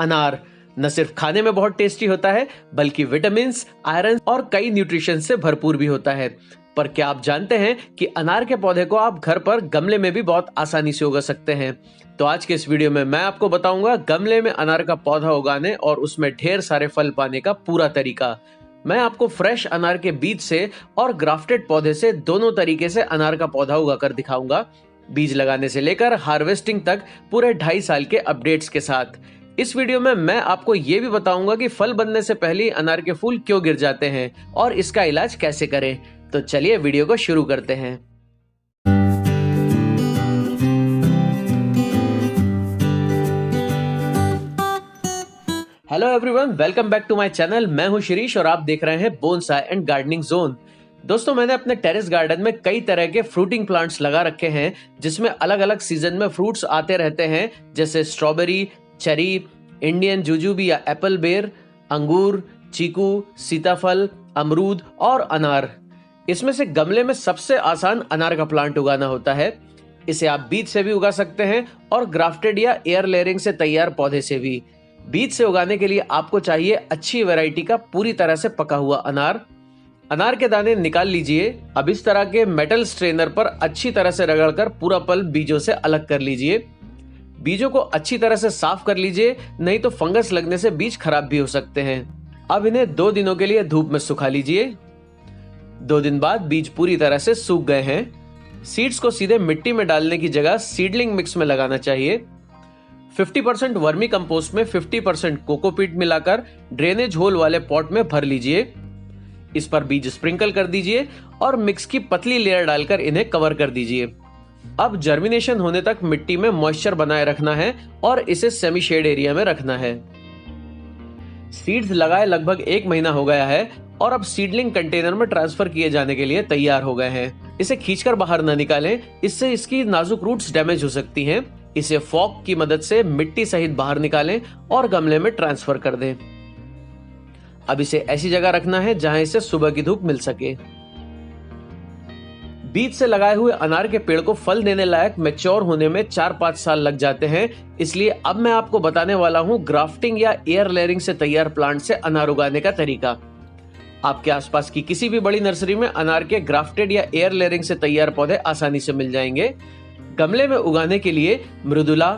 अनार न सिर्फ खाने में बहुत टेस्टी होता है बल्कि विटामिन, आयरन और कई न्यूट्रिशन से भरपूर भी होता है। पर क्या आप जानते हैं कि अनार के पौधे को आप घर पर गमले में भी बहुत आसानी से उगा सकते हैं? तो आज के इस वीडियो में मैं आपको बताऊंगा गमले में अनार का पौधा उगाने और उसमें ढेर सारे फल पाने का पूरा तरीका। मैं आपको फ्रेश अनार के बीज से और ग्राफ्टेड पौधे से दोनों तरीके से अनार का पौधा उगाकर दिखाऊंगा, बीज लगाने से लेकर हार्वेस्टिंग तक पूरे 2.5 साल के अपडेट्स के साथ। इस वीडियो में मैं आपको ये भी बताऊंगा कि फल बनने से पहले ही अनार के फूल क्यों गिर जाते हैं और इसका इलाज कैसे करें। तो चलिए वीडियो को शुरू करते हैं। Hello everyone, welcome back to my channel. मैं हूं शिरीष और आप देख रहे हैं बोनसाई एंड गार्डनिंग जोन। दोस्तों, मैंने अपने टेरेस गार्डन में कई तरह के फ्रूटिंग प्लांट्स लगा रखे हैं जिसमें अलग अलग सीजन में फ्रूट्स आते रहते हैं, जैसे स्ट्रॉबेरी, चेरी, इंडियन जुजुबी या एप्पल बेर, अंगूर, चीकू, सीताफल, अमरूद और अनार। इसमें से गमले में सबसे आसान अनार का प्लांट उगाना होता है। इसे आप बीज से भी उगा सकते हैं और ग्राफ्टेड या एयर लेयरिंग से तैयार पौधे से भी। बीज से उगाने के लिए आपको चाहिए अच्छी वैरायटी का पूरी तरह से पका हुआ अनार। अनार के दाने निकाल लीजिए। अब इस तरह के मेटल स्ट्रेनर पर अच्छी तरह से रगड़कर पूरा पल्प बीजों से अलग कर लीजिए। बीजों को अच्छी तरह से साफ कर लीजिए, नहीं तो फंगस लगने से बीज खराब भी हो सकते हैं। अब इन्हें 2 दिनों के लिए धूप में सुखा लीजिए। 2 दिन बाद बीज पूरी तरह से सूख गए हैं। सीड्स को सीधे मिट्टी में डालने की जगह सीडलिंग मिक्स में लगाना चाहिए। 50% वर्मी कंपोस्ट में 50% कोकोपीट मिलाकर ड्रेनेज होल वाले पॉट में भर लीजिए। इस पर बीज स्प्रिंकल कर दीजिए और मिक्स की पतली लेयर डालकर इन्हें कवर कर दीजिए। अब जर्मिनेशन होने तक मिट्टी में मॉइस्चर बनाए रखना है और इसे सेमी शेड एरिया में रखना है। सीड्स लगाए लगभग 1 महीना हो गया है और अब सीडलिंग कंटेनर में ट्रांसफर किए जाने के लिए तैयार हो गए हैं। इसे खींचकर बाहर न निकालें, इससे इसकी नाजुक रूट्स डैमेज हो सकती हैं। इसे फॉक की मदद से मिट्टी सहित बाहर निकालें और गमले में ट्रांसफर कर दें। अब इसे ऐसी जगह रखना है जहां इसे सुबह की धूप मिल सके। बीज से लगाए हुए अनार के पेड़ को फल देने लायक मैच्योर होने में 4-5 साल लग जाते हैं। इसलिए अब मैं आपको बताने वाला हूं ग्राफ्टिंग या एयर लेयरिंग से तैयार प्लांट से अनार उगाने का तरीका। आपके आसपास की किसी भी बड़ी नर्सरी में अनार के ग्राफ्टेड या एयर लेयरिंग से तैयार पौधे आसानी से मिल जाएंगे। गमले में उगाने के लिए मृदुला,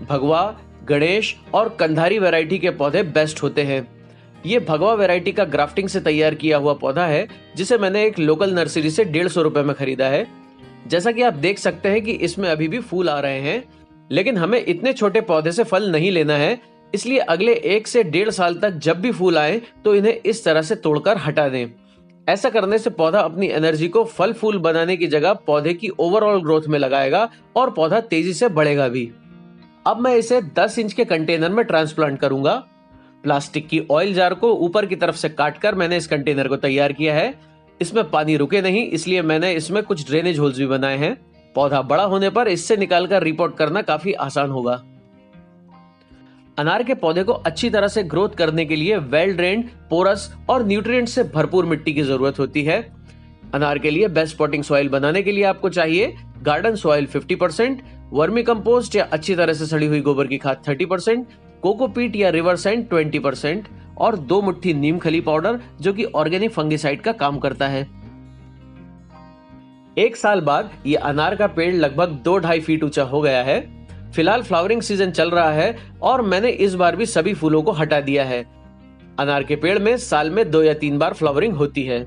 भगवा, गणेश और कंधारी वैरायटी के पौधे बेस्ट होते हैं। ये भगवा वैरायटी का ग्राफ्टिंग से तैयार किया हुआ पौधा है जिसे मैंने एक लोकल नर्सरी से 150 रुपए में खरीदा है। जैसा कि आप देख सकते हैं कि इसमें अभी भी फूल आ रहे हैं, लेकिन हमें इतने छोटे पौधे से फल नहीं लेना है, इसलिए अगले 1 से 1.5 साल तक जब भी फूल आए तो इन्हें इस तरह से तोड़कर हटा दें। ऐसा करने से पौधा अपनी एनर्जी को फल फूल बनाने की जगह पौधे की ओवरऑल ग्रोथ में लगाएगा और पौधा तेजी से बढ़ेगा भी। अब मैं इसे 10 इंच के कंटेनर में ट्रांसप्लांट करूंगा। प्लास्टिक की ऑयल जार को ऊपर की तरफ से काटकर मैंने इस कंटेनर को तैयार किया है। इसमें पानी रुके नहीं, इसलिए मैंने इसमें कुछ ड्रेनेज होल्स भी बनाए हैं। पौधा बड़ा होने पर इससे निकालकर रिपोर्ट करना काफी आसान होगा। अनार के पौधे को अच्छी तरह से ग्रोथ करने के लिए वेल ड्रेन्ड, पोरस और न्यूट्रिएंट से भरपूर मिट्टी की जरूरत होती है। अनार के लिए बेस्ट पॉटिंग सॉइल बनाने के लिए आपको चाहिए गार्डन सॉइल 50%, वर्मी कंपोस्ट या अच्छी तरह से सड़ी हुई गोबर की खाद 30%, कोकोपीट या रिवर सैंड 20% और 2 मुट्ठी नीम खली पाउडर जो कि ऑर्गेनिक फंगिसाइड का काम करता है। 1 साल बाद ये अनार का पेड़ लगभग 2-2.5 फीट ऊंचा हो गया है। फिलहाल फ्लावरिंग सीजन चल रहा है और मैंने इस बार भी सभी फूलों को हटा दिया है। अनार के पेड़ में साल में 2 या 3 बार फ्लावरिंग होती है।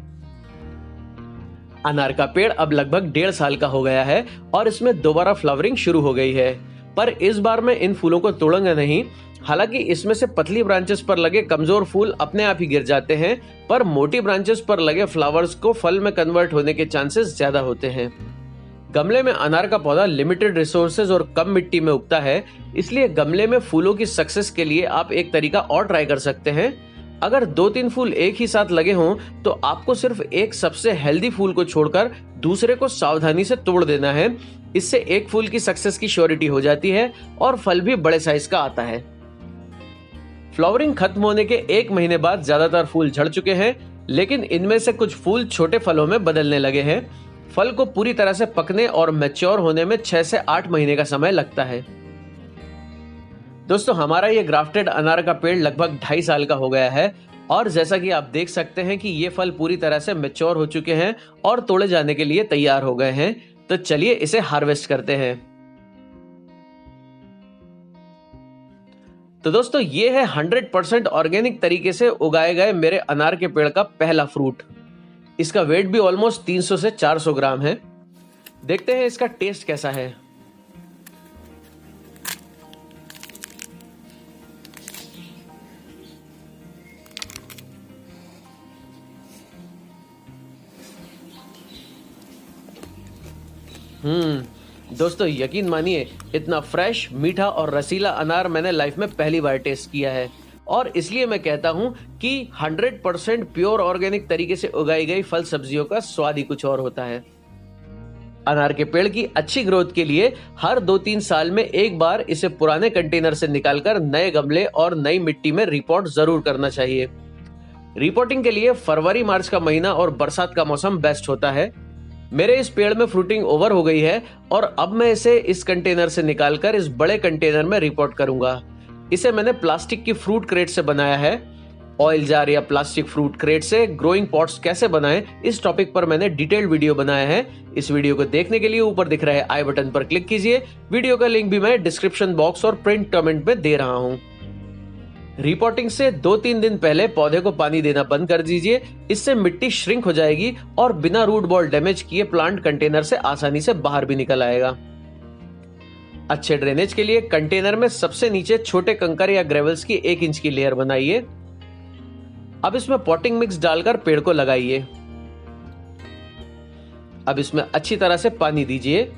अनार का पेड़ अब लगभग 1.5 साल का हो गया है और इसमें दोबारा फ्लावरिंग शुरू हो गई है, पर इस बार मैं इन फूलों को तोड़ूंगा नहीं। हालांकि इसमें से पतली ब्रांचेस पर लगे कमजोर फूल अपने आप ही गिर जाते हैं, पर मोटी ब्रांचेस पर लगे फ्लावर्स को फल में कन्वर्ट होने के चांसेस ज्यादा होते हैं। गमले में अनार का पौधा लिमिटेड रिसोर्सेज और कम मिट्टी में उगता है, इसलिए गमले में फूलों की सक्सेस के लिए आप एक तरीका और ट्राई कर सकते हैं। अगर 2-3 फूल एक ही साथ लगे हों तो आपको सिर्फ एक सबसे हेल्दी फूल को छोड़कर दूसरे को सावधानी से तोड़ देना है। इससे एक फूल की सक्सेस की श्योरिटी हो जाती है और फल भी बड़े साइज का आता है। फ्लावरिंग खत्म होने के 1 महीने बाद ज्यादातर फूल झड़ चुके हैं, लेकिन इनमें से कुछ फूल छोटे फलों में बदलने लगे हैं। फल को पूरी तरह से पकने और मैच्योर होने में 6 से 8 महीने का समय लगता है। दोस्तों हमारा ये ग्राफ्टेड अनार का पेड़ लगभग 2.5 साल का हो गया है और जैसा कि आप देख सकते हैं कि ये फल पूरी तरह से मैच्योर हो चुके हैं और तोड़े जाने के लिए तैयार हो गए हैं। तो चलिए इसे हार्वेस्ट करते हैं। तो दोस्तों ये है 100% ऑर्गेनिक तरीके से उगाए गए मेरे अनार के पेड़ का पहला फ्रूट। इसका वेट भी ऑलमोस्ट 300 से 400 ग्राम है। देखते हैं इसका टेस्ट कैसा है। दोस्तों यकीन मानिए इतना फ्रेश, मीठा और रसीला अनार मैंने लाइफ में पहली बार टेस्ट किया है और इसलिए मैं कहता हूं कि 100% प्योर ऑर्गेनिक तरीके से उगाई गई फल सब्जियों का स्वाद ही कुछ और होता है। अनार के पेड़ की अच्छी ग्रोथ के लिए हर 2-3 साल में एक बार इसे पुराने कंटेनर से निकालकर नए गमले और नई मिट्टी में रिपोर्ट जरूर करना चाहिए। रिपोर्टिंग के लिए फरवरी मार्च का महीना और बरसात का मौसम बेस्ट होता है। मेरे इस पेड़ में फ्रूटिंग ओवर हो गई है और अब मैं इसे इस कंटेनर से निकालकर इस बड़े कंटेनर में रिपोर्ट करूंगा। इसे मैंने प्लास्टिक की फ्रूट क्रेट से बनाया है। ऑयल जार या प्लास्टिक फ्रूट क्रेट से ग्रोइंग पॉट्स कैसे बनाएं, इस टॉपिक पर मैंने डिटेल्ड वीडियो बनाया है। इस वीडियो को देखने के लिए ऊपर दिख रहे आई बटन पर क्लिक कीजिए। वीडियो का लिंक भी मैं डिस्क्रिप्शन बॉक्स और प्रिंट कमेंट में दे रहा हूं। रिपोर्टिंग से 2-3 दिन पहले पौधे को पानी देना बंद कर दीजिए। इससे मिट्टी श्रिंक हो जाएगी और बिना रूट बॉल डैमेज किए प्लांट कंटेनर से आसानी से बाहर भी निकल आएगा। अच्छे ड्रेनेज के लिए कंटेनर में सबसे नीचे छोटे कंकर या ग्रेवल्स की 1 इंच की लेयर बनाइए। अब इसमें पॉटिंग मिक्स डालकर पेड़ को लगाइए। अब इसमें अच्छी तरह से पानी दीजिए।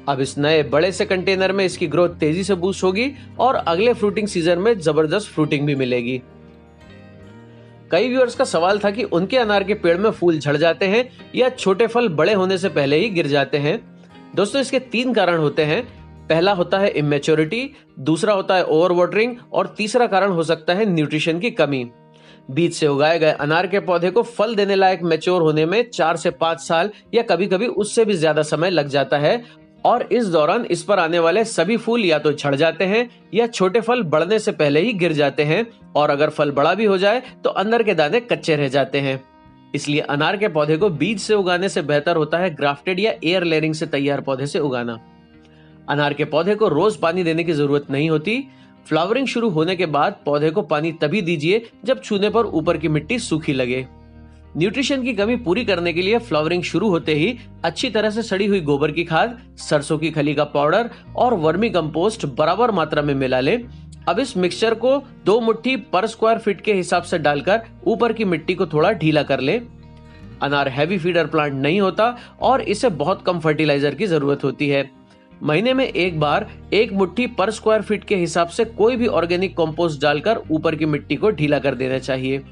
अब इस नए बड़े से कंटेनर में इसकी ग्रोथ तेजी से बूस्ट होगी और अगले फ्रूटिंग सीजन में जबरदस्त फ्रूटिंग भी मिलेगी। कई व्यूअर्स का सवाल था कि उनके अनार के पेड़ में फूल झड़ जाते हैं या छोटे फल बड़े होने से पहले ही गिर जाते हैं। दोस्तों इसके 3 कारण होते हैं। पहला होता है इमेच्योरिटी, दूसरा होता है ओवर वाटरिंग और तीसरा कारण हो सकता है न्यूट्रिशन की कमी। बीज से उगाए गए अनार के पौधे को फल देने लायक मैच्योर होने में 4 से 5 साल या कभी-कभी उससे भी ज्यादा समय लग जाता है और इस दौरान इस पर आने वाले सभी फूल या तो झड़ जाते हैं या छोटे फल बढ़ने से पहले ही गिर जाते हैं और अगर फल बड़ा भी हो जाए तो अंदर के दाने कच्चे रह जाते हैं। इसलिए अनार के पौधे को बीज से उगाने से बेहतर होता है ग्राफ्टेड या एयर लेयरिंग से तैयार पौधे से उगाना। अनार के पौधे को रोज पानी देने की जरूरत नहीं होती। फ्लावरिंग शुरू होने के बाद पौधे को पानी तभी दीजिए जब छूने पर ऊपर की मिट्टी सूखी लगे। न्यूट्रिशन की कमी पूरी करने के लिए फ्लावरिंग शुरू होते ही अच्छी तरह से सड़ी हुई गोबर की खाद, सरसों की खली का पाउडर और वर्मी कंपोस्ट बराबर मात्रा में मिला लें। अब इस मिक्सचर को 2 मुट्ठी पर स्क्वायर फीट के हिसाब से डालकर ऊपर की मिट्टी को थोड़ा ढीला कर लें। अनार हैवी फीडर प्लांट नहीं होता और इसे बहुत कम फर्टिलाइजर की जरूरत होती है। महीने में एक बार 1 मुट्ठी पर स्क्वायर फीट के हिसाब से कोई भी ऑर्गेनिक कंपोस्ट डालकर ऊपर की मिट्टी को ढीला कर देना चाहिए।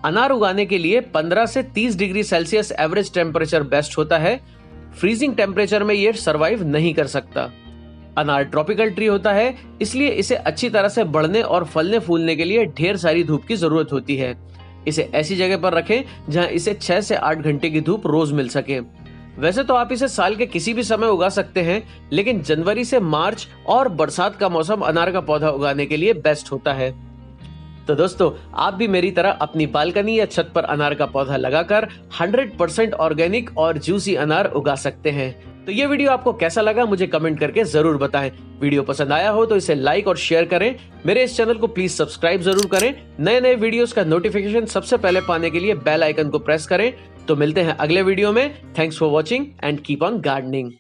अनार उगाने के लिए 15 से 30 degree Celsius average temperature best होता है। फ्रीजिंग टेम्परेचर में ये सरवाइव नहीं कर सकता। अनार ट्रॉपिकल ट्री होता है, इसलिए इसे अच्छी तरह से बढ़ने और फलने फूलने के लिए ढेर सारी धूप की जरूरत होती है। इसे ऐसी जगह पर रखें जहां इसे 6 से 8 घंटे की धूप रोज मिल सके। वैसे तो आप इसे साल के किसी भी समय उगा सकते हैं, लेकिन जनवरी से मार्च और बरसात का मौसम अनार का पौधा उगाने के लिए बेस्ट होता है। तो दोस्तों आप भी मेरी तरह अपनी बालकनी या छत पर अनार का पौधा लगाकर 100% ऑर्गेनिक और जूसी अनार उगा सकते हैं। तो ये वीडियो आपको कैसा लगा मुझे कमेंट करके जरूर बताएं। वीडियो पसंद आया हो तो इसे लाइक और शेयर करें। मेरे इस चैनल को प्लीज सब्सक्राइब जरूर करें। नए वीडियोस का नोटिफिकेशन सबसे पहले पाने के लिए बेल आइकन को प्रेस करें। तो मिलते हैं अगले वीडियो में। Thanks for watching and keep on gardening.